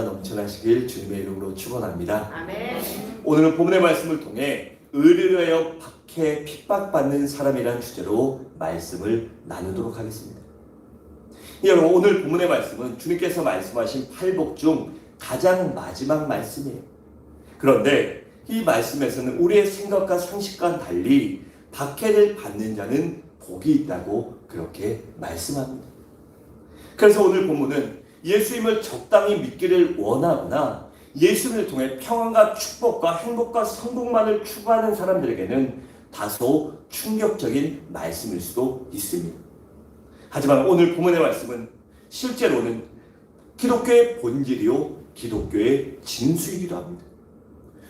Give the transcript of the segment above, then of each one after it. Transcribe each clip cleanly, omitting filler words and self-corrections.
넘쳐나시길 주님의 이름으로 축원합니다. 아멘. 오늘은 본문의 말씀을 통해 의를 위하여 박해 핍박받는 사람이라는 주제로 말씀을 나누도록 하겠습니다. 여러분, 오늘 본문의 말씀은 주님께서 말씀하신 팔복 중 가장 마지막 말씀이에요. 그런데 이 말씀에서는 우리의 생각과 상식과는 달리 박해를 받는 자는 복이 있다고 그렇게 말씀합니다. 그래서 오늘 본문은 예수님을 적당히 믿기를 원하거나 예수님을 통해 평안과 축복과 행복과 성공만을 추구하는 사람들에게는 다소 충격적인 말씀일 수도 있습니다. 하지만 오늘 본문의 말씀은 실제로는 기독교의 본질이요 기독교의 진수이기도 합니다.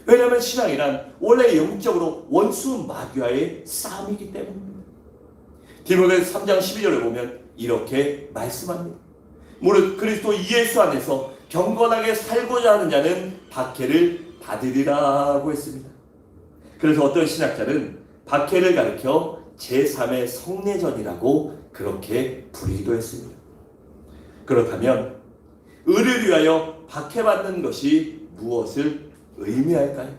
왜냐하면 신앙이란 원래 영적으로 원수 마귀와의 싸움이기 때문입니다. 디모데후서 3장 12절에 보면 이렇게 말씀합니다. 무릇 그리스도 예수 안에서 경건하게 살고자 하는 자는 박해를 받으리라고 했습니다. 그래서 어떤 신학자는 박해를 가리켜 제3의 성례전이라고 그렇게 부르기도 했습니다. 그렇다면 의를 위하여 박해받는 것이 무엇을 의미할까요?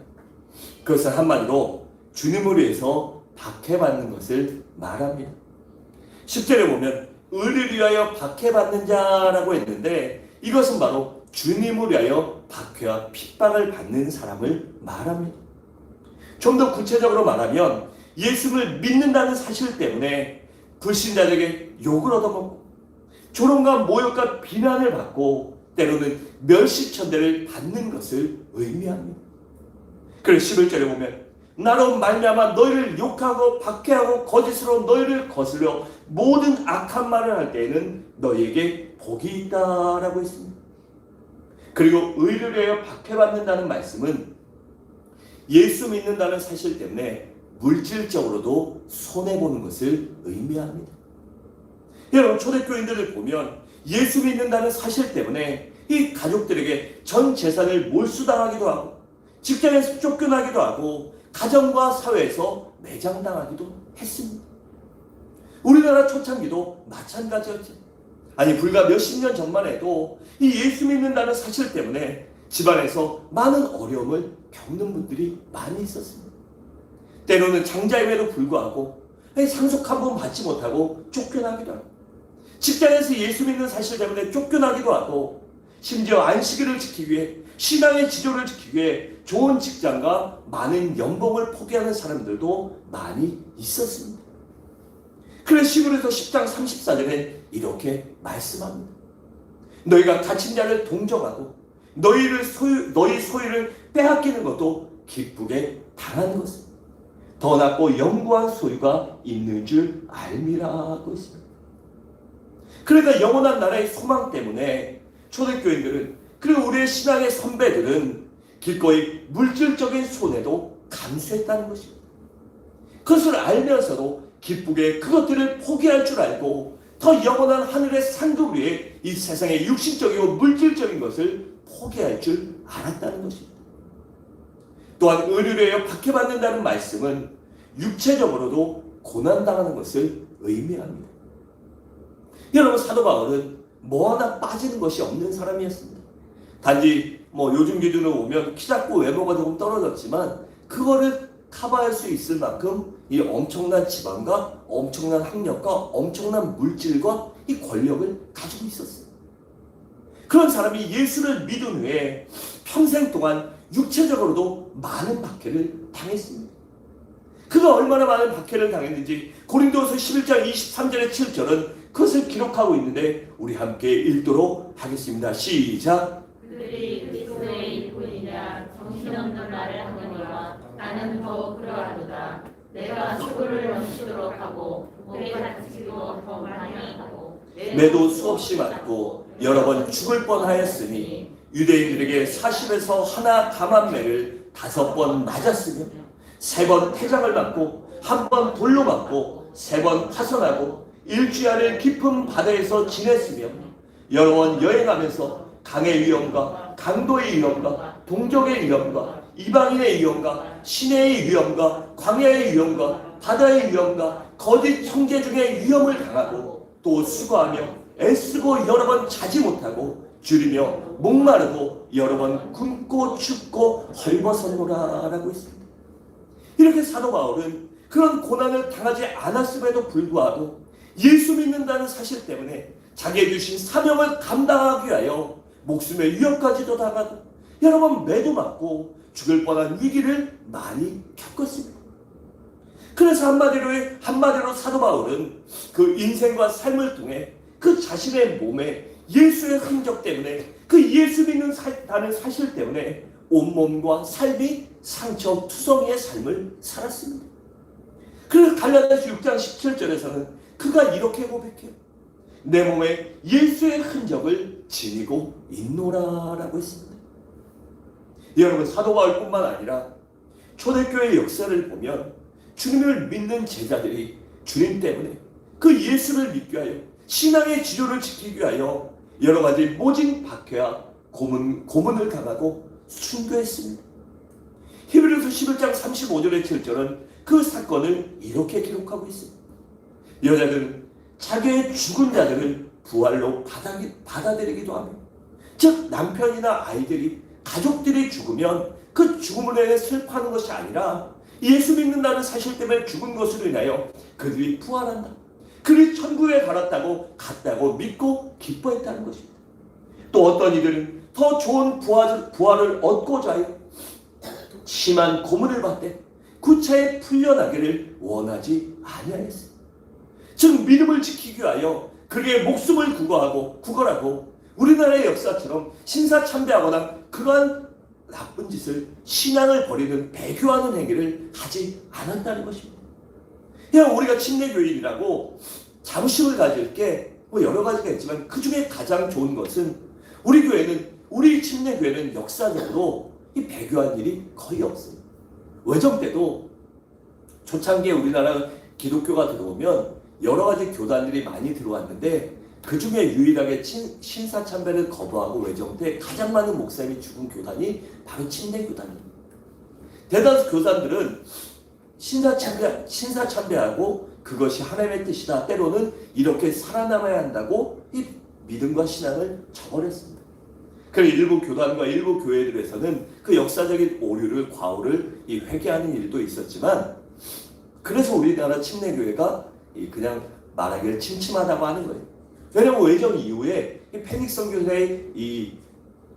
그것은 한마디로 주님을 위해서 박해받는 것을 말합니다. 10절에 보면 의를 위하여 박해받는 자라고 했는데 이것은 바로 주님을 위하여 박해와 핍박을 받는 사람을 말합니다. 좀 더 구체적으로 말하면 예수를 믿는다는 사실 때문에 불신자들에게 욕을 얻어먹고 조롱과 모욕과 비난을 받고 때로는 멸시천대를 받는 것을 의미합니다. 그래서 11절에 보면 나로 말미암아 너희를 욕하고 박해하고 거짓으로 너희를 거스려 모든 악한 말을 할 때에는 너희에게 복이 있다라고 했습니다. 그리고 의를 위하여 박해받는다는 말씀은 예수 믿는다는 사실 때문에 물질적으로도 손해보는 것을 의미합니다. 여러분, 초대교인들을 보면 예수 믿는다는 사실 때문에 이 가족들에게 전 재산을 몰수당하기도 하고 직장에서 쫓겨나기도 하고 가정과 사회에서 매장당하기도 했습니다. 우리나라 초창기도 마찬가지였죠. 아니, 불과 몇십 년 전만 해도 이 예수 믿는다는 사실 때문에 집안에서 많은 어려움을 겪는 분들이 많이 있었습니다. 때로는 장자임에도 불구하고 상속 한 번 받지 못하고 쫓겨나기도 하고 직장에서 예수 믿는 사실 때문에 쫓겨나기도 하고 심지어 안식일을 지키기 위해 신앙의 지조를 지키기 위해 좋은 직장과 많은 연봉을 포기하는 사람들도 많이 있었습니다. 그래서 시므리서 10장 34절에 이렇게 말씀합니다. 너희가 갇힌 자를 동정하고 너희 소유를 빼앗기는 것도 기쁘게 당하는 것은 더 낫고 영구한 소유가 있는 줄 알미라고 했습니다. 그러니까 영원한 나라의 소망 때문에 초대교인들은 그리고 우리의 신앙의 선배들은 기꺼이 물질적인 손해도 감수했다는 것입니다. 그것을 알면서도 기쁘게 그것들을 포기할 줄 알고 더 영원한 하늘의 상급 위에 이 세상의 육신적이고 물질적인 것을 포기할 줄 알았다는 것입니다. 또한 의를 위하여 박해받는다는 말씀은 육체적으로도 고난당하는 것을 의미합니다. 여러분, 사도 바울은 뭐 하나 빠지는 것이 없는 사람이었습니다. 단지 요즘 기준으로 보면 키 작고 외모가 조금 떨어졌지만 그거를 커버할 수 있을 만큼 이 엄청난 지방과 엄청난 학력과 엄청난 물질과 이 권력을 가지고 있었어요. 그런 사람이 예수를 믿은 후에 평생 동안 육체적으로도 많은 박해를 당했습니다. 그가 얼마나 많은 박해를 당했는지 고린도후서 11장 23절에 7절은 그것을 기록하고 있는데 우리 함께 읽도록 하겠습니다. 시작. 그들이 그리스도의 일꾼이냐 정신없는 말을 하느니와 나는 더욱 그러하도다. 내가 수고를 넘치도록 하고 목에 다치기도 더 많이 하고 매도 수없이 맞고 여러 번 죽을 뻔하였으니 유대인들에게 40에서 하나 감한매를 5번 맞았으며 3번 태장을 맞고 1번 돌로 맞고 3번 파선하고 일주일을 깊은 바다에서 지냈으며 여러 번 여행하면서 강의 위험과 강도의 위험과 동족의 위험과 이방인의 위험과 시내의 위험과 광야의 위험과 바다의 위험과 거짓 형제 중의 위험을 당하고 또 수고하며 애쓰고 여러 번 자지 못하고 줄이며 목마르고 여러 번 굶고 춥고 헐벗었노라라고 했습니다. 이렇게 사도 바울은 그런 고난을 당하지 않았음에도 불구하고 예수 믿는다는 사실 때문에 자기에게 주신 사명을 감당하기 위하여 목숨의 위협까지도 당하고 여러 번 매도 맞고 죽을 뻔한 위기를 많이 겪었습니다. 그래서 한마디로 사도 바울은 그 인생과 삶을 통해 그 자신의 몸에 예수의 흔적 때문에 그 예수 믿는다는 사실 때문에 온몸과 삶이 상처투성이의 삶을 살았습니다. 그래서 갈라디아서 6장 17절에서는 그가 이렇게 고백해요. 내 몸에 예수의 흔적을 지니고 있노라라고 했습니다. 여러분, 사도 바울뿐만 아니라 초대교회 역사를 보면 주님을 믿는 제자들이 주님 때문에 그 예수를 믿기 위하여 신앙의 지조를 지키기 위하여 여러 가지 모진 박해와 고문을 당하고 순교했습니다. 히브리서 11장 35절의 7절은 그 사건을 이렇게 기록하고 있습니다. 여자들은 자기의 죽은 자들을 부활로 받아들이기도 하며, 즉 남편이나 아이들이 가족들이 죽으면 그 죽음을 인해 슬퍼하는 것이 아니라 예수 믿는다는 사실 때문에 죽은 것으로 인하여 그들이 부활한다, 그들이 천국에 갔다고 믿고 기뻐했다는 것입니다. 또 어떤 이들은 더 좋은 부활을 얻고자 하여 심한 고문을 받되 구차에 풀려나기를 원하지 아니하였습니다. 즉 믿음을 지키기 위하여 그에게 목숨을 구걸하고 우리나라의 역사처럼 신사참배하거나 그러한 나쁜 짓을, 신앙을 버리는 배교하는 행위를 하지 않았다는 것입니다. 그냥 우리가 침례교인이라고 자부심을 가질 게 뭐 여러 가지가 있지만 그 중에 가장 좋은 것은 우리 침례교회는 역사적으로 이 배교한 일이 거의 없습니다. 외정 때도 초창기에 우리나라 기독교가 들어오면 여러 가지 교단들이 많이 들어왔는데 그 중에 유일하게 신사참배를 거부하고 외정 때 가장 많은 목사님이 죽은 교단이 바로 침례교단입니다. 대다수 교단들은 신사참배하고 그것이 하나님의 뜻이다, 때로는 이렇게 살아남아야 한다고 이 믿음과 신앙을 저버렸습니다. 그래서 일부 교단과 일부 교회들에서는 그 역사적인 과오를 회개하는 일도 있었지만, 그래서 우리나라 침례교회가 그냥 말하기를 침침하다고 하는 거예요. 왜냐하면 외정 이후에 페닉스 선교사의 이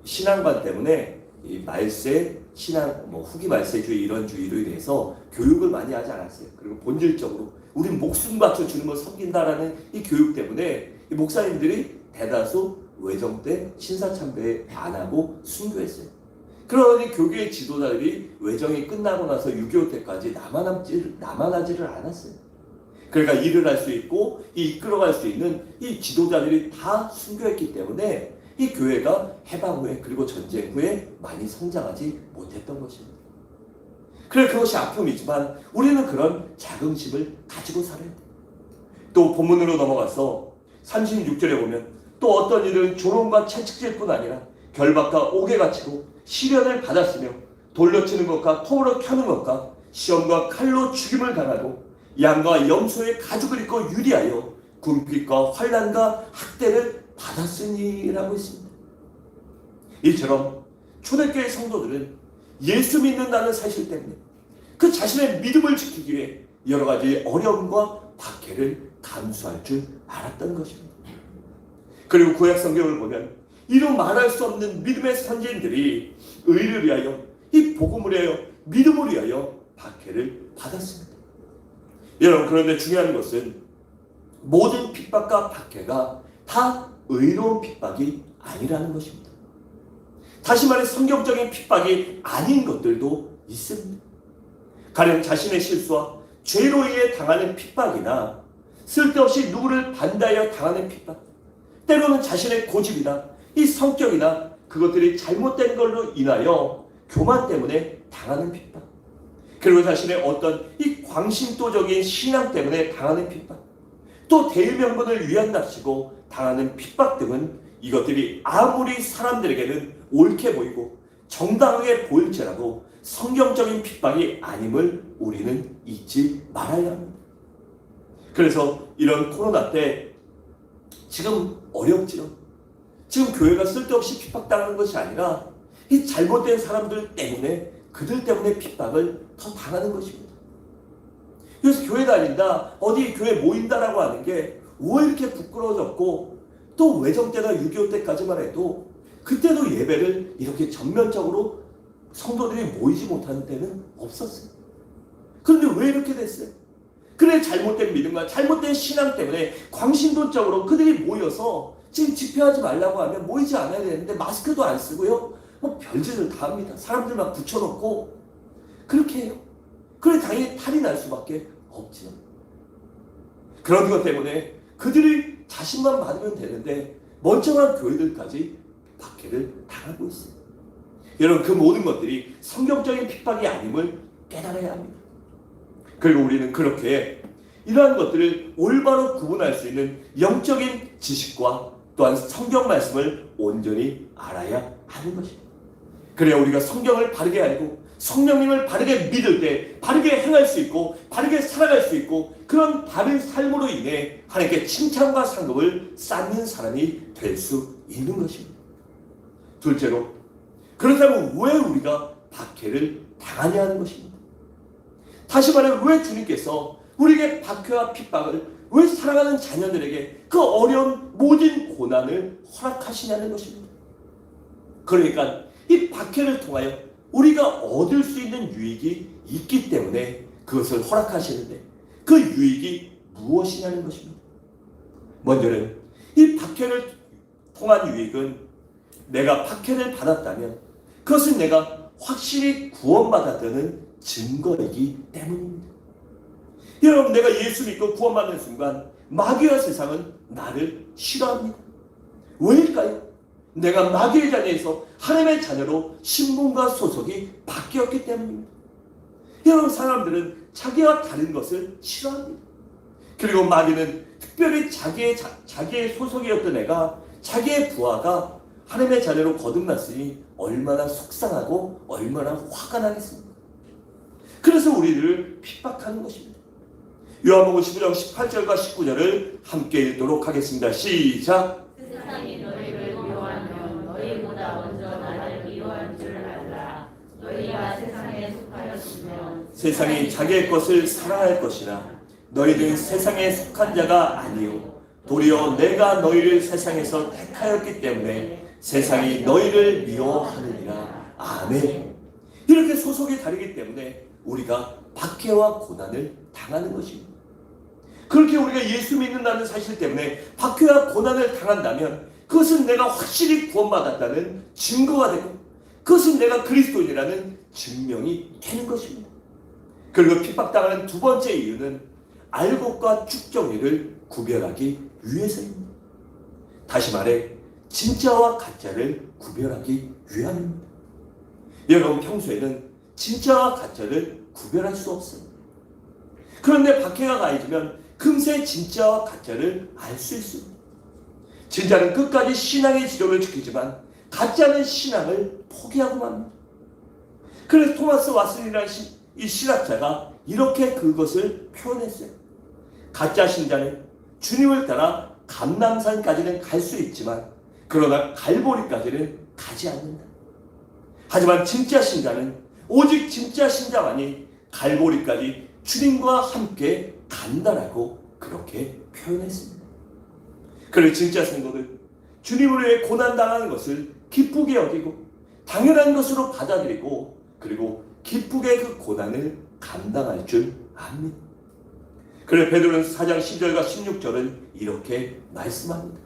신앙관 때문에 이 말세 신앙, 후기 말세주의 이런 주의로 인해서 교육을 많이 하지 않았어요. 그리고 본질적으로 우린 목숨 바쳐 주님을 섬긴다라는 이 교육 때문에 이 목사님들이 대다수 외정 때 신사참배 안 하고 순교했어요. 그러니 교계의 지도자들이 외정이 끝나고 나서 6.25 때까지 남아나지를 않았어요. 그러니까 일을 할 수 있고 이끌어갈 수 있는 이 지도자들이 다 순교했기 때문에 이 교회가 해방 후에 그리고 전쟁 후에 많이 성장하지 못했던 것입니다. 그래, 그것이 아픔이지만 우리는 그런 자긍심을 가지고 살아야 돼요. 또 본문으로 넘어가서 36절에 보면 또 어떤 이들은 조롱과 채찍질뿐 아니라 결박과 옥에 갇히고 시련을 받았으며 돌려치는 것과 통으로 켜는 것과 시험과 칼로 죽임을 당하고 양과 염소의 가죽을 입고 유리하여 궁핍과 환난과 학대를 받았으니라고 했습니다. 이처럼 초대교회 성도들은 예수 믿는다는 사실 때문에 그 자신의 믿음을 지키기 위해 여러 가지 어려움과 박해를 감수할 줄 알았던 것입니다. 그리고 구약 성경을 보면 이루 말할 수 없는 믿음의 선진들이 의를 위하여, 이 복음을 위하여, 믿음을 위하여 박해를 받았습니다. 여러분, 그런데 중요한 것은 모든 핍박과 박해가 다 의로운 핍박이 아니라는 것입니다. 다시 말해 성경적인 핍박이 아닌 것들도 있습니다. 가령 자신의 실수와 죄로 인해 당하는 핍박이나 쓸데없이 누구를 반대하여 당하는 핍박, 때로는 자신의 고집이나 이 성격이나 그것들이 잘못된 걸로 인하여 교만 때문에 당하는 핍박, 그리고 자신의 어떤 이 광신도적인 신앙 때문에 당하는 핍박, 또 대의명분을 위한답시고 당하는 핍박 등은 이것들이 아무리 사람들에게는 옳게 보이고 정당하게 보일지라도 성경적인 핍박이 아님을 우리는 잊지 말아야 합니다. 그래서 이런 코로나 때 지금 어렵지요. 지금 교회가 쓸데없이 핍박당하는 것이 아니라 이 잘못된 사람들 때문에 그들 때문에 핍박을 더 당하는 것입니다. 그래서 교회 다닌다, 어디 교회 모인다라고 하는 게 왜 이렇게 부끄러워졌고, 또 외정 때나 6.25 때까지만 해도 그때도 예배를 이렇게 전면적으로 성도들이 모이지 못하는 때는 없었어요. 그런데 왜 이렇게 됐어요? 그래, 잘못된 믿음과 잘못된 신앙 때문에 광신도적으로 그들이 모여서 지금 집회하지 말라고 하면 모이지 않아야 되는데 마스크도 안 쓰고요, 뭐 별짓을 다 합니다. 사람들만 붙여놓고 그렇게 해요. 그래, 당연히 탈이 날 수밖에 없지요. 그런 것 때문에 그들이 자신만 받으면 되는데 멀쩡한 교회들까지 박해를 당하고 있어요. 여러분, 그 모든 것들이 성경적인 핍박이 아님을 깨달아야 합니다. 그리고 우리는 그렇게 이러한 것들을 올바로 구분할 수 있는 영적인 지식과 또한 성경 말씀을 온전히 알아야 하는 것입니다. 그래야 우리가 성경을 바르게 알고 성령님을 바르게 믿을 때 바르게 행할 수 있고 바르게 살아갈 수 있고, 그런 바른 삶으로 인해 하나님께 칭찬과 상급을 쌓는 사람이 될 수 있는 것입니다. 둘째로, 그렇다면 왜 우리가 박해를 당하냐 하는 것입니다. 다시 말해, 왜 주님께서 우리에게 박해와 핍박을, 왜 사랑하는 자녀들에게 그 어려운 모든 고난을 허락하시냐는 것입니다. 그러니까 이 박해를 통하여 우리가 얻을 수 있는 유익이 있기 때문에 그것을 허락하시는데, 그 유익이 무엇이냐는 것입니다. 먼저는 이 박해를 통한 유익은 내가 박해를 받았다면 그것은 내가 확실히 구원받았다는 증거이기 때문입니다. 여러분, 내가 예수 믿고 구원받는 순간 마귀와 세상은 나를 싫어합니다. 왜일까요? 내가 마귀의 자녀에서 하나님의 자녀로 신분과 소속이 바뀌었기 때문입니다. 여러분, 사람들은 자기와 다른 것을 싫어합니다. 그리고 마귀는 특별히 자기의 소속이었던 애가, 자기의 부하가 하나님의 자녀로 거듭났으니 얼마나 속상하고 얼마나 화가 나겠습니까? 그래서 우리를 핍박하는 것입니다. 요한복음 15장 18절과 19절을 함께 읽도록 하겠습니다. 시작. 세상이 너희를 미워하면 너희보다 먼저 나를 미워할 줄 알라. 너희가 세상에 속하였으면 세상이 자기의 것을 사랑할 것이나 너희는 세상에 속한 자가 아니요 도리어 내가 너희를 세상에서 택하였기 때문에 세상이 너희를 미워하느니라. 아멘. 이렇게 소속이 다르기 때문에 우리가 박해와 고난을 당하는 것입니다. 그렇게 우리가 예수 믿는다는 사실 때문에 박해와 고난을 당한다면 그것은 내가 확실히 구원받았다는 증거가 되고, 그것은 내가 그리스도인이라는 증명이 되는 것입니다. 그리고 핍박당하는 두 번째 이유는 알곡과 축정리를 구별하기 위해서입니다. 다시 말해 진짜와 가짜를 구별하기 위함입니다. 여러분, 평소에는 진짜와 가짜를 구별할 수 없습니다. 그런데 박해가 가해지면 금세 진짜와 가짜를 알 수 있습니다. 진짜는 끝까지 신앙의 지름을 지키지만 가짜는 신앙을 포기하고 맙니다. 그래서 토마스 왓슨이라는 이 신학자가 이렇게 그것을 표현했어요. 가짜 신자는 주님을 따라 감람산까지는 갈 수 있지만 그러나 갈보리까지는 가지 않는다. 하지만 진짜 신자는 오직 진짜 신자만이 갈보리까지 주님과 함께 간다라고 그렇게 표현했습니다. 그리고 진짜 성도는 주님을 위해 고난당하는 것을 기쁘게 여기고 당연한 것으로 받아들이고, 그리고 기쁘게 그 고난을 감당할 줄 압니다. 그래 베드로는 4장 10절과 16절은 이렇게 말씀합니다.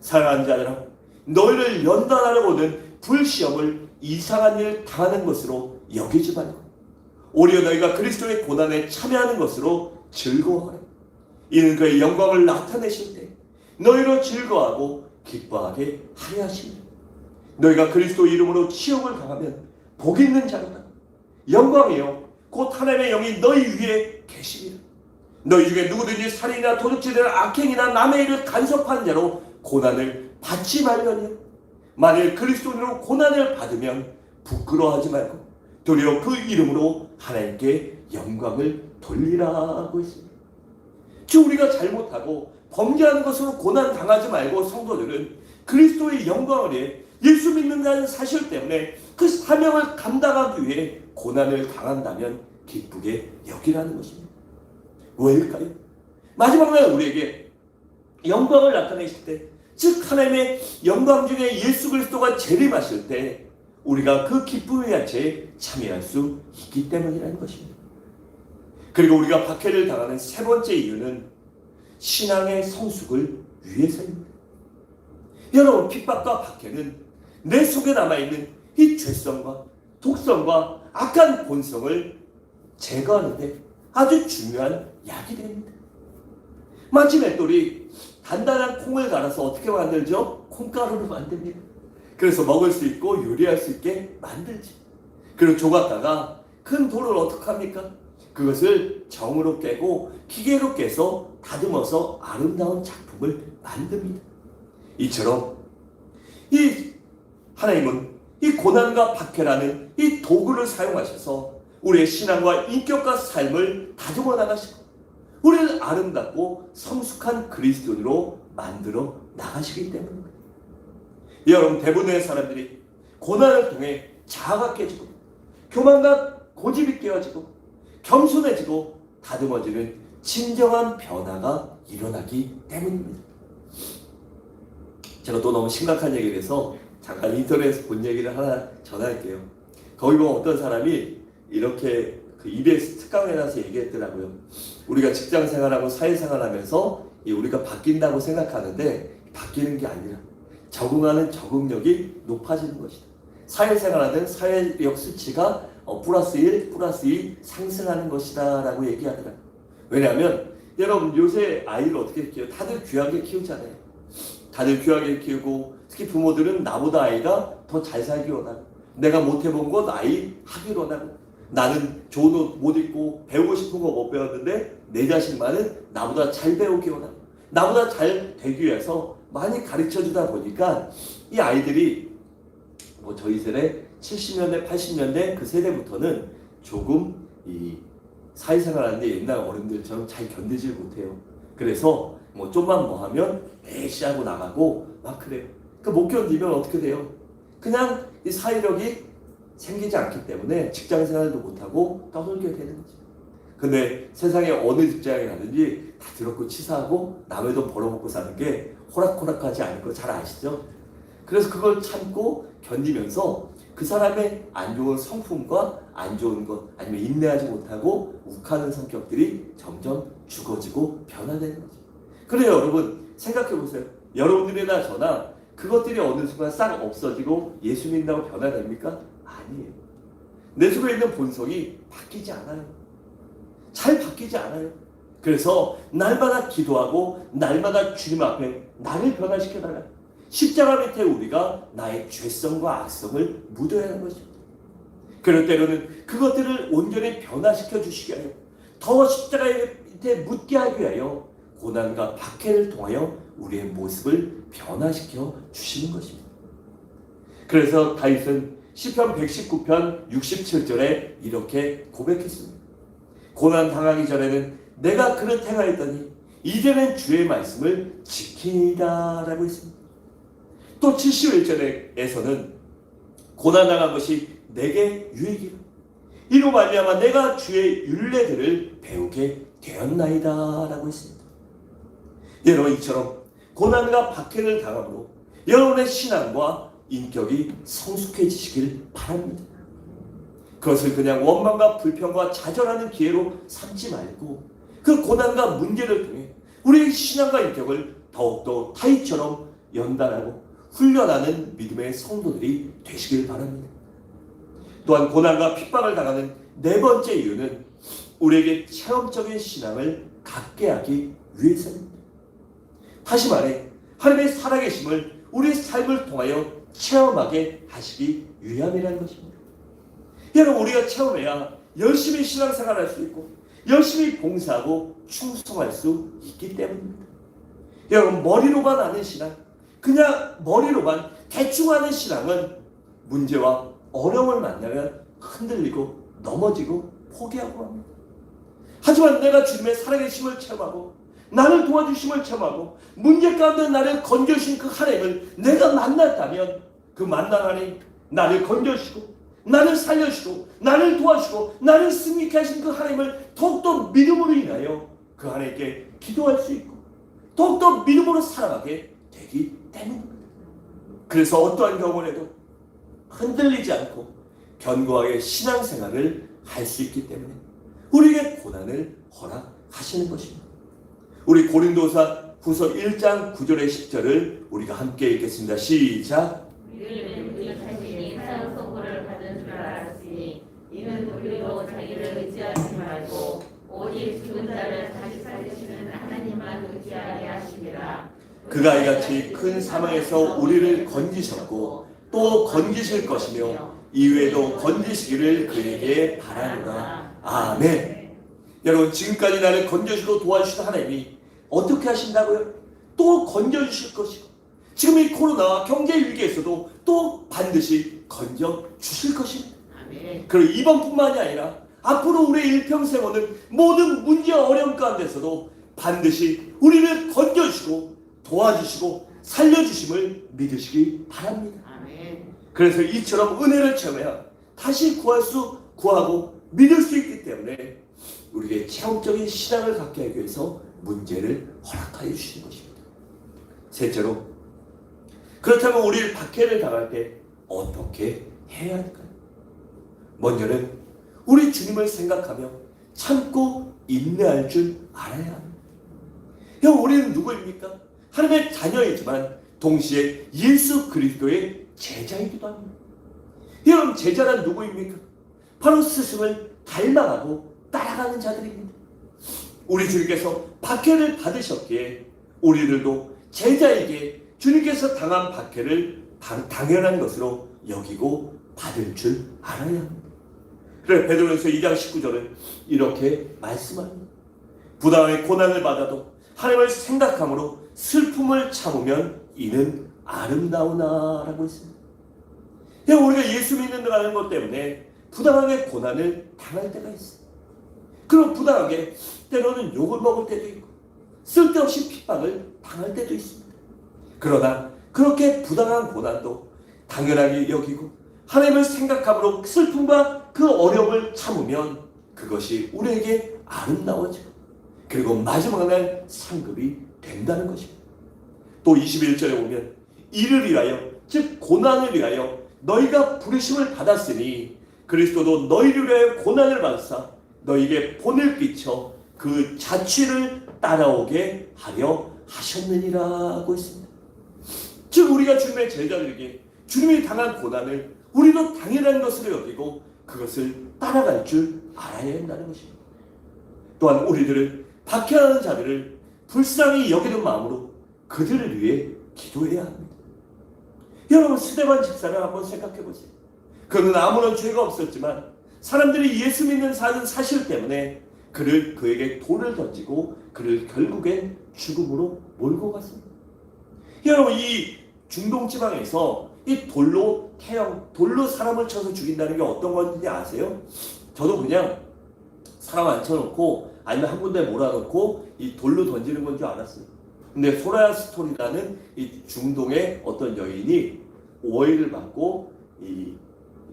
사랑하는 자들아, 너희를 연단하러 오는 불시험을 이상한 일 당하는 것으로 여기지 말고 오히려 너희가 그리스도의 고난에 참여하는 것으로 즐거워하라. 이는 그의 영광을 나타내실 때 너희로 즐거워하고 기뻐하게 하려 하십니다. 너희가 그리스도 이름으로 치욕을 당하면 복 있는 자로다. 영광이요 곧 하나님의 영이 너희 위에 계시리라. 너희 중에 누구든지 살인이나 도둑질이나 악행이나 남의 일을 간섭한 자로 고난을 받지 말려니요. 만일 그리스도인으로 고난을 받으면 부끄러워하지 말고 도리어 그 이름으로 하나님께 영광을 돌리라고 했습니다. 즉 우리가 잘못하고 범죄하는 것으로 고난 당하지 말고 성도들은 그리스도의 영광을 위해 예수 믿는다는 사실 때문에 그 사명을 감당하기 위해 고난을 당한다면 기쁘게 여기라는 것입니다. 왜일까요? 마지막 날 우리에게 영광을 나타내실 때, 즉 하나님의 영광 중에 예수 그리스도가 재림하실 때 우리가 그 기쁨의 야채에 참여할 수 있기 때문이라는 것입니다. 그리고 우리가 박해를 당하는 세 번째 이유는 신앙의 성숙을 위해서입니다. 여러분, 핍박과 박해는 내 속에 남아있는 이 죄성과 독성과 악한 본성을 제거하는 데 아주 중요한 약이 됩니다. 마치 맷돌이 단단한 콩을 갈아서 어떻게 만들죠? 콩가루를 만듭니다. 그래서 먹을 수 있고 요리할 수 있게 만들지. 그리고 조각가가 큰 돌을 어떻게 합니까? 그것을 정으로 깨고 기계로 깨서 다듬어서 아름다운 작품을 만듭니다. 이처럼 이 하나님은 이 고난과 박해라는 이 도구를 사용하셔서 우리의 신앙과 인격과 삶을 다듬어 나가시고 우리를 아름답고 성숙한 그리스도인으로 만들어 나가시기 때문입니다. 여러분, 대부분의 사람들이 고난을 통해 자아가 깨지고 교만과 고집이 깨어지고 겸손해지고 다듬어지는 진정한 변화가 일어나기 때문입니다. 제가 또 너무 심각한 얘기를 해서 잠깐 인터넷에서 본 얘기를 하나 전할게요. 거기 보면 어떤 사람이 이렇게 그 EBS 특강에 나서 얘기했더라고요. 우리가 직장 생활하고 사회 생활하면서 우리가 바뀐다고 생각하는데 바뀌는 게 아니라 적응하는 적응력이 높아지는 것이다. 사회생활하는 사회력 수치가 플러스 1, 플러스 2 상승하는 것이다 라고 얘기하더라고요. 왜냐하면 여러분, 요새 아이를 어떻게 키워요? 다들 귀하게 키우잖아요. 다들 귀하게 키우고 특히 부모들은 나보다 아이가 더 잘 살기 원하고 내가 못 해본 것 아이 하기 원하고 나는 좋은 옷 못 입고 배우고 싶은 거 못 배웠는데 내 자식만은 나보다 잘 배우기 원하고 나보다 잘 되기 위해서 많이 가르쳐 주다 보니까 이 아이들이 저희 세대 70년대 80년대 그 세대부터는 조금 이 사회생활 하는데 옛날 어른들처럼 잘 견디질 못해요. 그래서 좀만 하면 애쉬하고 나가고 막 그래요. 못 견디면 어떻게 돼요? 그냥 이 사회력이 생기지 않기 때문에 직장 생활도 못하고 떠돌게 되는 거죠. 근데 세상에 어느 직장에 가든지 다 더럽고 치사하고 남의 돈 벌어먹고 사는 게 호락호락하지 않을 거 잘 아시죠? 그래서 그걸 참고 견디면서 그 사람의 안 좋은 성품과 안 좋은 것 아니면 인내하지 못하고 욱하는 성격들이 점점 죽어지고 변화되는 거죠. 그래요, 여러분 생각해 보세요. 여러분들이나 저나 그것들이 어느 순간 싹 없어지고 예수 믿는다고 변화됩니까? 아니에요. 내 속에 있는 본성이 바뀌지 않아요. 잘 바뀌지 않아요. 그래서 날마다 기도하고 날마다 주님 앞에 나를 변화시켜달라. 십자가 밑에 우리가 나의 죄성과 악성을 묻어야 하는 것입니다. 그럴 때로는 그것들을 온전히 변화시켜 주시게 하여 더 십자가 밑에 묻게 하기 위하여 고난과 박해를 통하여 우리의 모습을 변화시켜 주시는 것입니다. 그래서 다윗은 시편 119편 67절에 이렇게 고백했습니다. 고난 당하기 전에는 내가 그릇 행하였더니 이제는 주의 말씀을 지키니이다 라고 했습니다. 또 71절에서는 고난당한 것이 내게 유익이라 이로 말미암아 내가 주의 율례들을 배우게 되었나이다 라고 했습니다. 여러분, 이처럼 고난과 박해를 당함으로 여러분의 신앙과 인격이 성숙해지시길 바랍니다. 그것을 그냥 원망과 불평과 좌절하는 기회로 삼지 말고 그 고난과 문제를 통해 우리의 신앙과 인격을 더욱더 다윗처럼 연단하고 훈련하는 믿음의 성도들이 되시길 바랍니다. 또한 고난과 핍박을 당하는 네 번째 이유는 우리에게 체험적인 신앙을 갖게 하기 위해서입니다. 다시 말해 하나님의 살아계심을 우리의 삶을 통하여 체험하게 하시기 위함이라는 것입니다. 여러분, 우리가 체험해야 열심히 신앙생활할 수 있고 열심히 봉사하고 충성할 수 있기 때문입니다. 여러분, 머리로만 아는 신앙, 그냥 머리로만 대충 하는 신앙은 문제와 어려움을 만나면 흔들리고 넘어지고 포기하고 합니다. 하지만 내가 주님의 살아계심을 체험하고 나를 도와주심을 참하고 문제 가운데 나를 건져주신 그 하나님을 내가 만났다면 그 만난 하나님, 나를 건져주시고 나를 살려주시고 나를 도와주시고 나를 승리케 하신 그 하나님을 더욱더 믿음으로 인하여 그 하나님께 기도할 수 있고 더욱더 믿음으로 살아가게 되기 때문입니다. 그래서 어떠한 경우에도 흔들리지 않고 견고하게 신앙생활을 할 수 있기 때문에 우리에게 고난을 허락하시는 것입니다. 우리 고린도서 후서 1장 9절의 10절을 우리가 함께 읽겠습니다. 시작. 우리는 우리 자신이 사형 선고를 받은 줄 알았으니 이는 우리로 자기를 의지하지 말고 오직 죽은 자를 다시 살리시는 하나님만 의지하게 하심이라. 그가 이같이 큰 사망에서 우리를 건지셨고 또 건지실 것이며 이후에도 건지시기를 그에게 바라노라. 아멘. 여러분, 지금까지 나를 건져주시고 도와주시는 하나님이 어떻게 하신다고요? 또 건져주실 것이고 지금 이 코로나와 경제 위기에서도 또 반드시 건져주실 것입니다. 그리고 이번뿐만이 아니라 앞으로 우리의 일평생오는 모든 문제와 어려움 가운데서도 반드시 우리를 건져주시고 도와주시고 살려주심을 믿으시기 바랍니다. 그래서 이처럼 은혜를 체험해야 다시 구하고 믿을 수 있기 때문에 우리에게 체험적인 신앙을 갖게 하기 위해서 문제를 허락하여 주시는 것입니다. 셋째로, 그렇다면 우리 박해를 당할 때 어떻게 해야 할까요? 먼저는 우리 주님을 생각하며 참고 인내할 줄 알아야 합니다. 우리는 누구입니까? 하나님의 자녀이지만 동시에 예수 그리스도의 제자이기도 합니다. 여러분, 제자란 누구입니까? 바로 스승을 닮아가고 따라가는 자들입니다. 우리 주님께서 박해를 받으셨기에 우리들도 제자에게 주님께서 당한 박해를 당연한 것으로 여기고 받을 줄 알아야 합니다. 그래 베드로전서 2장 19절은 이렇게 말씀합니다. 부당하게 고난을 받아도 하나님을 생각함으로 슬픔을 참으면 이는 아름다우나 라고 했습니다. 우리가 예수 믿는다는 것 때문에 부당하게 고난을 당할 때가 있어요. 그럼 부당하게 때로는 욕을 먹을 때도 있고 쓸데없이 핍박을 당할 때도 있습니다. 그러나 그렇게 부당한 고난도 당연하게 여기고 하나님을 생각함으로 슬픔과 그 어려움을 참으면 그것이 우리에게 아름다워지고 그리고 마지막 날 상급이 된다는 것입니다. 또 21절에 보면 이를 위하여 즉 고난을 위하여 너희가 부르심을 받았으니 그리스도도 너희를 위하여 고난을 받으사 너희에게 본을 끼쳐 그 자취를 따라오게 하려 하셨느니라고 했습니다. 즉 우리가 주님의 제자들에게 주님이 당한 고난을 우리도 당연한 것으로 여기고 그것을 따라갈 줄 알아야 한다는 것입니다. 또한 우리들은 박해하는 자들을 불쌍히 여기는 마음으로 그들을 위해 기도해야 합니다. 여러분, 스데반 집사를 한번 생각해 보세요. 그는 아무런 죄가 없었지만 사람들이 예수 믿는 사실 때문에 그에게 돌을 던지고 그를 결국엔 죽음으로 몰고 갔습니다. 여러분, 이 중동 지방에서 이 돌로 사람을 쳐서 죽인다는 게 어떤 건지 아세요? 저도 그냥 사람 앉혀놓고 아니면 한 군데 몰아놓고 이 돌로 던지는 건 줄 알았어요. 근데 소라야 스토리라는 이 중동의 어떤 여인이 오해를 받고 이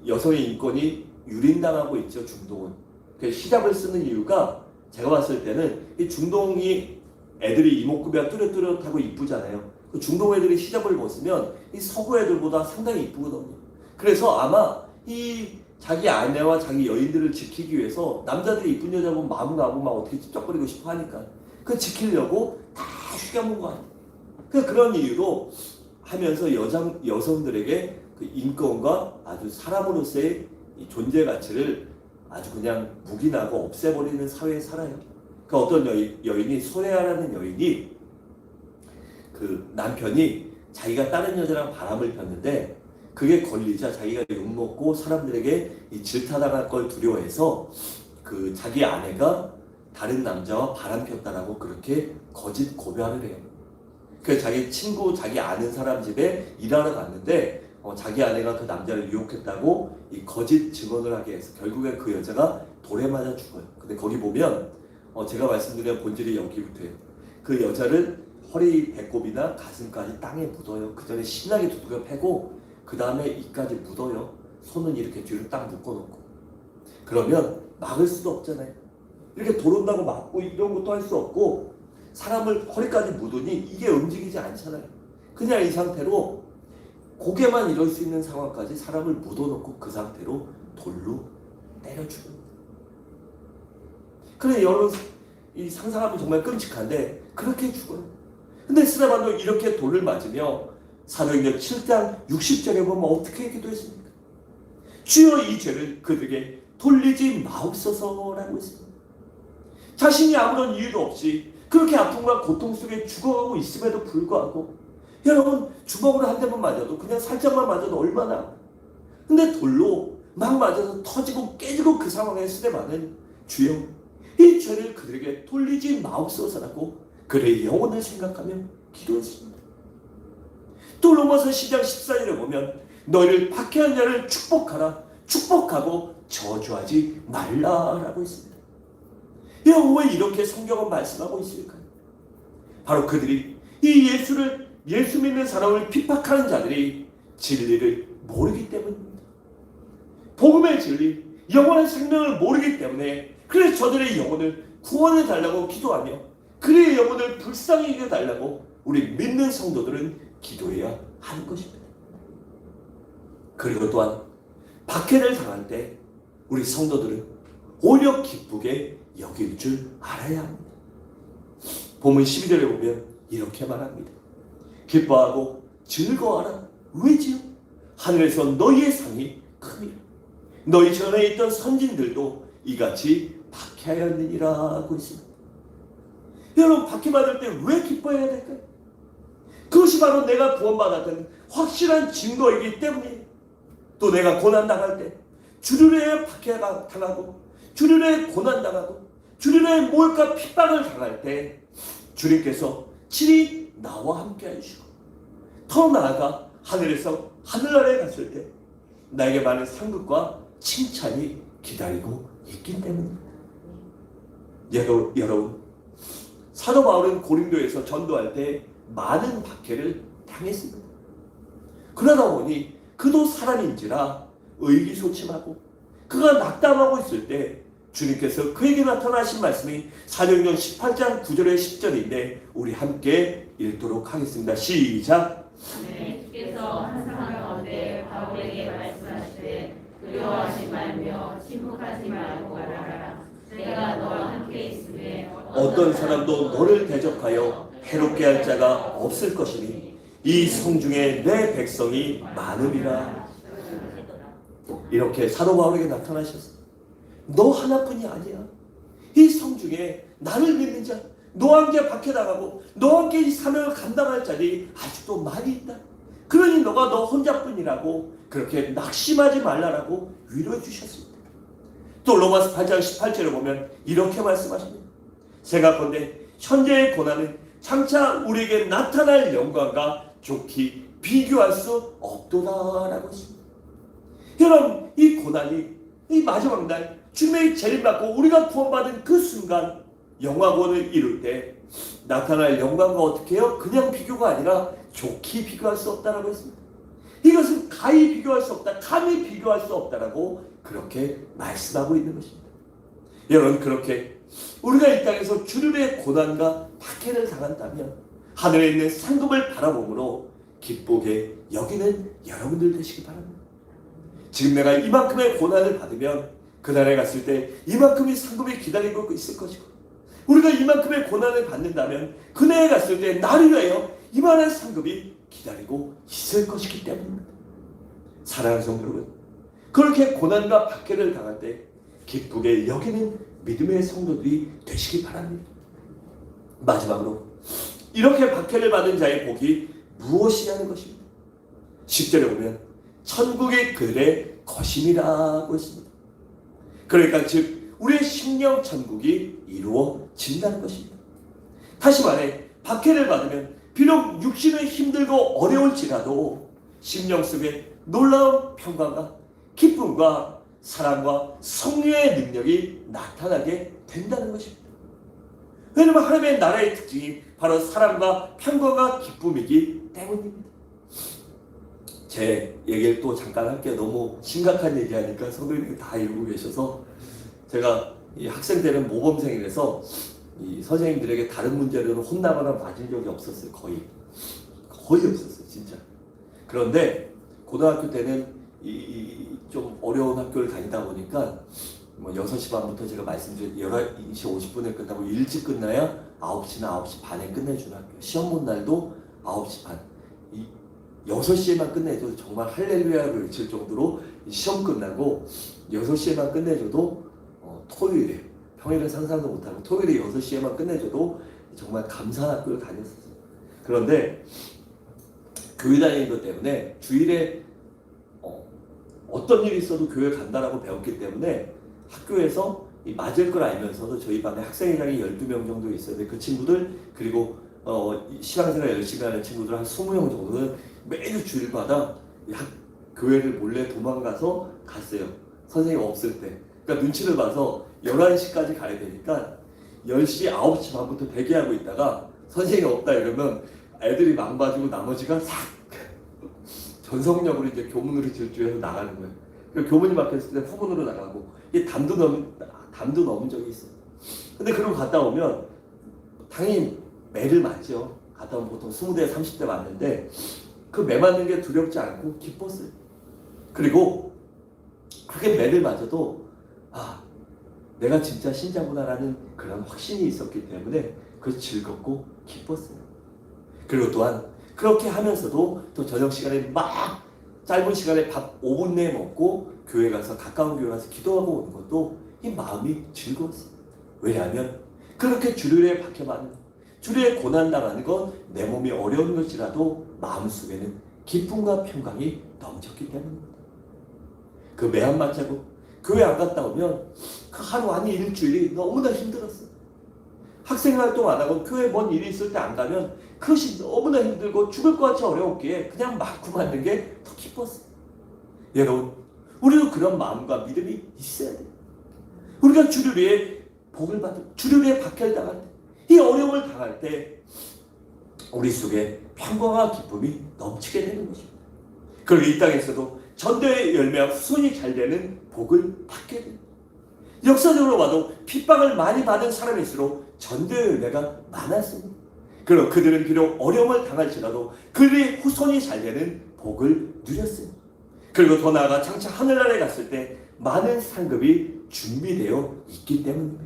여성의 인권이 유린당하고 있죠, 중동은. 그래서 히잡을 쓰는 이유가 제가 봤을 때는 이 중동이 애들이 이목구비가 뚜렷뚜렷하고 이쁘잖아요. 그 중동 애들이 히잡을 벗으면 이 서구 애들보다 상당히 이쁘거든요. 그래서 아마 이 자기 아내와 자기 여인들을 지키기 위해서 남자들이 이쁜 여자 보면 마음 가고 막 어떻게 찝쩍거리고 싶어 하니까 그 지키려고 다 휴가문 거 아니에요. 그런 이유로 하면서 여성들에게 그 인권과 아주 사람으로서의 이 존재 가치를 아주 그냥 묵인하고 없애버리는 사회에 살아요. 그 어떤 여인이 소레아라는 여인이 그 남편이 자기가 다른 여자랑 바람을 폈는데 그게 걸리자 자기가 욕먹고 사람들에게 이 질타당할 걸 두려워해서 그 자기 아내가 다른 남자와 바람 폈다라고 그렇게 거짓 고백을 해요. 그래서 자기 친구, 자기 아는 사람 집에 일하러 갔는데 자기 아내가 그 남자를 유혹했다고 이 거짓 증언을 하게 해서 결국에 그 여자가 돌에 맞아 죽어요. 근데 거기 보면 제가 말씀드린 본질이 여기부터예요. 그 여자를 허리 배꼽이나 가슴까지 땅에 묻어요. 그 전에 신나게 두들겨 패고 그 다음에 이까지 묻어요. 손은 이렇게 뒤로 딱 묶어놓고. 그러면 막을 수도 없잖아요. 이렇게 돌온다고 막고 이런 것도 할 수 없고 사람을 허리까지 묻으니 이게 움직이지 않잖아요. 그냥 이 상태로 고개만 이럴 수 있는 상황까지 사람을 묻어놓고 그 상태로 돌로 때려 죽습니다. 그래 여러분 이 상상하면 정말 끔찍한데 그렇게 죽어요. 근데 스데반도 이렇게 돌을 맞으며 사도행전 7장 60절에 보면 어떻게 기도했습니까? 주여 이 죄를 그들에게 돌리지 마옵소서라고 했습니다. 자신이 아무런 이유도 없이 그렇게 아픔과 고통 속에 죽어가고 있음에도 불구하고 여러분 주먹으로 한 대만 맞아도 그냥 살짝만 맞아도 얼마나 근데 돌로 막 맞아서 터지고 깨지고 그 상황에 스데반은 주여 이 죄를 그들에게 돌리지 마옵소서라고 그의 영혼을 생각하며 기도했습니다. 또 로마서 10장 14절에 보면 너희를 박해한 자를 축복하라 축복하고 저주하지 말라라고 했습니다. 여러분 왜 이렇게 성경은 말씀하고 있을까요? 바로 그들이 이 예수 믿는 사람을 핍박하는 자들이 진리를 모르기 때문입니다. 복음의 진리, 영원한 생명을 모르기 때문에 그래서 저들의 영혼을 구원해 달라고 기도하며 그의 영혼을 불쌍히 여겨 달라고 우리 믿는 성도들은 기도해야 하는 것입니다. 그리고 또한 박해를 당할 때 우리 성도들은 오히려 기쁘게 여길 줄 알아야 합니다. 본문 12절에 보면 이렇게 말합니다. 기뻐하고 즐거워하라. 왜지요? 하늘에서 너희의 상이 큼이라. 너희 전에 있던 선진들도 이같이 박해하였느니라고 했습니다. 여러분 박해받을 때 왜 기뻐해야 될까요? 그것이 바로 내가 구원받았던 확실한 증거이기 때문이에요. 또 내가 고난당할 때 주류의 박해가 당하고 주류의 고난당하고 주류의 모욕과 핍박을 당할 때 주님께서 친히 나와 함께 해주시고 더 나아가 하늘에서 하늘나라에 갔을 때 나에게 많은 상급과 칭찬이 기다리고 있기 때문입니다. 여러분 사도 바울은 고린도에서 전도할 때 많은 박해를 당했습니다. 그러다 보니 그도 사람인지라 의기소침하고 그가 낙담하고 있을 때 주님께서 그에게 나타나신 말씀이 사도행전 18장 9절에 10절인데 우리 함께 읽도록 하겠습니다. 시작. 네, 주께서 항상 가운데 바울에게 말씀하시되 두려워하지 말며 침묵하지 말고 말하라. 내가 너와 함께 있으되 어떤 사람도 너를 대적하여 해롭게 할 자가 없을 것이니 이 성중에 내 백성이 많으리라. 이렇게 사도 바울에게 나타나셨습니다. 너 하나뿐이 아니야. 이 성중에 나를 믿는 자, 너와 함께 박해당하고 너와 함께 이 사명을 감당할 자들이 아직도 많이 있다. 그러니 너가 너 혼자뿐이라고 그렇게 낙심하지 말라라고 위로해 주셨습니다. 또 로마서 8장 18절에 보면 이렇게 말씀하십니다. 생각건대 현재의 고난은 장차 우리에게 나타날 영광과 좋게 비교할 수 없도다라고 했습니다. 여러분 이 고난이 이 마지막 날 주님의 재림받고 우리가 구원받은 그 순간 영화권을 이룰 때 나타날 영광과 어떻게 해요? 그냥 비교가 아니라 좋게 비교할 수 없다라고 했습니다. 이것은 가히 비교할 수 없다, 감히 비교할 수 없다라고 그렇게 말씀하고 있는 것입니다. 여러분 그렇게 우리가 이 땅에서 주님의 고난과 박해를 당한다면 하늘에 있는 상급을 바라보므로 기쁘게 여기는 여러분들 되시기 바랍니다. 지금 내가 이만큼의 고난을 받으면 그날에 갔을 때 이만큼의 상급이 기다리고 있을 것이고 우리가 이만큼의 고난을 받는다면 그날에 갔을 때 나를 위하여 이만한 상급이 기다리고 있을 것이기 때문입니다. 사랑하는 성도 여러분, 그렇게 고난과 박해를 당할 때 기쁘게 여기는 믿음의 성도들이 되시기 바랍니다. 마지막으로 이렇게 박해를 받은 자의 복이 무엇이냐는 것입니다. 10절에 보면 천국이 그들의 것임이라고 했습니다. 그러니까 즉 우리의 심령 천국이 이루어진다는 것입니다. 다시 말해 박해를 받으면 비록 육신은 힘들고 어려울지라도 심령 속에 놀라운 평강과 기쁨과 사랑과 성령의 능력이 나타나게 된다는 것입니다. 왜냐하면 하나님의 나라의 특징이 바로 사랑과 평강과 기쁨이기 때문입니다. 제 얘기를 또 잠깐 할게요. 너무 심각한 얘기하니까 성도님이 다 이러고 계셔서 제가 이 학생 때는 모범생이라서 이 선생님들에게 다른 문제로는 혼나거나 맞은 적이 없었어요. 거의 없었어요, 진짜. 그런데 고등학교 때는 좀 어려운 학교를 다니다 보니까 뭐 6시 반부터 제가 말씀드린 11시 50분에 끝나고 일찍 끝나야 9시나 9시 반에 끝내주는 학교. 시험 본 날도 9시 반. 6시에만 끝내줘도 정말 할렐루야를 외칠 정도로 시험 끝나고 6시에만 끝내줘도 토요일에, 평일은 상상도 못하고 토요일에 6시에만 끝내줘도 정말 감사한 학교를 다녔었어요. 그런데 교회 다니는 것 때문에 주일에 어떤 일이 있어도 교회 간다라고 배웠기 때문에 학교에서 맞을 걸 알면서도 저희 반에 학생회장이 12명 정도 있었는데 그 친구들 그리고 신앙생활 열심히 하는 친구들 한 20명 정도는 매주 주일마다 교회를 몰래 도망가서 갔어요. 선생님 없을 때. 그러니까 눈치를 봐서 11시까지 가야 되니까 10시, 9시 반부터 대기하고 있다가 선생님이 없다 이러면 애들이 망가지고 나머지가 싹 전속력으로 이제 교문으로 질주해서 나가는 거예요. 그러니까 교문이 막혔을 때 후문으로 나가고 이게 담도 넘은 적이 있어요. 근데 그러고 갔다 오면 당연히 매를 맞죠. 갔다 오면 보통 20대, 30대 맞는데 그 매 맞는 게 두렵지 않고 기뻤어요. 그리고 그렇게 매를 맞아도 내가 진짜 신자구나라는 그런 확신이 있었기 때문에 그 즐겁고 기뻤어요. 그리고 또한 그렇게 하면서도 또 저녁 시간에 막 짧은 시간에 밥 5분 내에 먹고 교회 가서 가까운 교회 가서 기도하고 오는 것도 이 마음이 즐거웠어요. 왜냐하면 그렇게 주일에 박혀맞는 주일에 고난당하는 건 내 몸이 어려운 것이라도 마음속에는 기쁨과 평강이 넘쳤기 때문입니다. 그 매 안 맞자고 교회 안 갔다 오면 그 하루 아니 일주일이 너무나 힘들었어요. 학생 활동 안 하고 교회 뭔 일이 있을 때 안 가면 그것이 너무나 힘들고 죽을 것 같이 어려웠기에 그냥 맞고 맞는 게 더 기뻤어요. 여러분, 우리도 그런 마음과 믿음이 있어야 돼요. 우리가 주류에 복을 받을, 주류에 박해당할 때, 이 어려움을 당할 때 우리 속에 평강과 기쁨이 넘치게 되는 것입니다. 그리고 이 땅에서도 전도의 열매와 후손이 잘 되는 복을 받게 됩니다. 역사적으로 봐도 핍박을 많이 받은 사람일수록 전도의 열매가 많았습니다. 그리고 그들은 비록 어려움을 당할지라도 그들의 후손이 잘 되는 복을 누렸어요. 그리고 더 나아가 장차 하늘나라에 갔을 때 많은 상급이 준비되어 있기 때문입니다.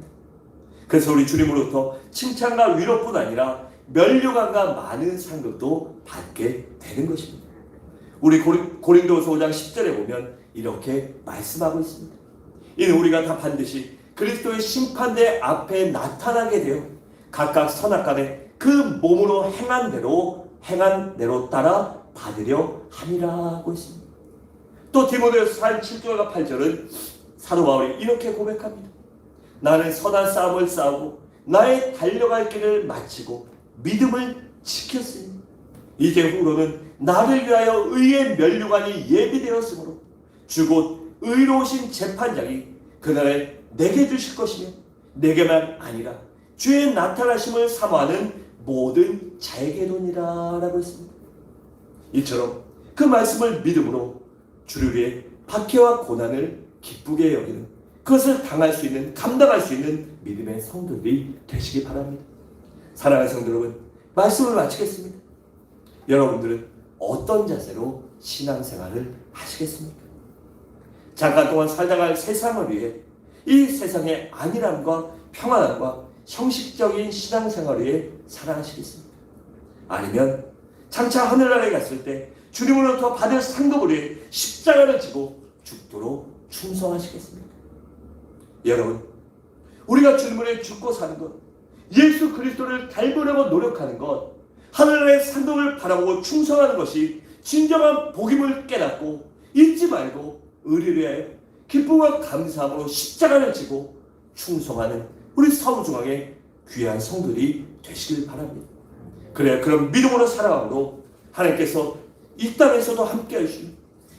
그래서 우리 주님으로부터 칭찬과 위로뿐 아니라 면류관과 많은 상급도 받게 되는 것입니다. 우리 고린도후서 5장 10절에 보면 이렇게 말씀하고 있습니다. 이는 우리가 다 반드시 그리스도의 심판대 앞에 나타나게 되어 각각 선악간에 그 몸으로 행한 대로 따라 받으려 함이라고 했습니다. 또 디모데후서 4장 7절과 8절은 사도 바울이 이렇게 고백합니다. 나는 선한 싸움을 싸우고 나의 달려갈 길을 마치고 믿음을 지켰으니 이제 후로는 나를 위하여 의의 면류관이 예비되었으므로 주 곧 의로우신 재판장이 그날에 내게 주실 것이며 내게만 아니라 주의 나타나심을 사모하는 모든 자에게로니라 라고 했습니다. 이처럼 그 말씀을 믿음으로 주를 위해 박해와 고난을 기쁘게 여기는 그것을 당할 수 있는 감당할 수 있는 믿음의 성도들이 되시기 바랍니다. 사랑하는 성도 여러분, 말씀을 마치겠습니다. 여러분들은 어떤 자세로 신앙생활을 하시겠습니까? 잠깐 동안 살다갈 세상을 위해 이 세상의 안일함과 평안함과 형식적인 신앙생활을 위해 살아가시겠습니까? 아니면 장차 하늘나라에 갔을 때 주님으로부터 받을 상급을 위해 십자가를 지고 죽도록 충성하시겠습니까? 여러분, 우리가 주님을 위해 죽고 사는 것, 예수 그리스도를 닮으려고 노력하는 것, 하늘나라의 상급을 바라보고 충성하는 것이 진정한 복임을 깨닫고 잊지 말고 의리를 위하여 기쁨과 감사함으로 십자가를 지고 충성하는 우리 서울중앙의 귀한 성들이 되시길 바랍니다. 그래야 그런 믿음으로 살아감으로 하나님께서 이 땅에서도 함께 하시고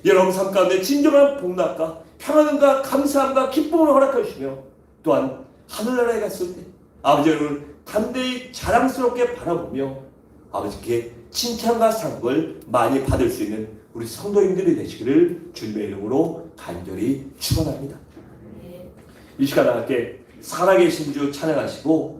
여러분 삶 가운데 진정한 복락과 평안과 감사함과 기쁨을 허락하시며 또한 하늘나라에 갔을 때 아버지 여러분 담대히 자랑스럽게 바라보며 아버지께 칭찬과 상을 많이 받을 수 있는 우리 성도님들이 되시기를 주님의 이름으로 간절히 축원합니다. 이 시간 함께 살아계신 주 찬양하시고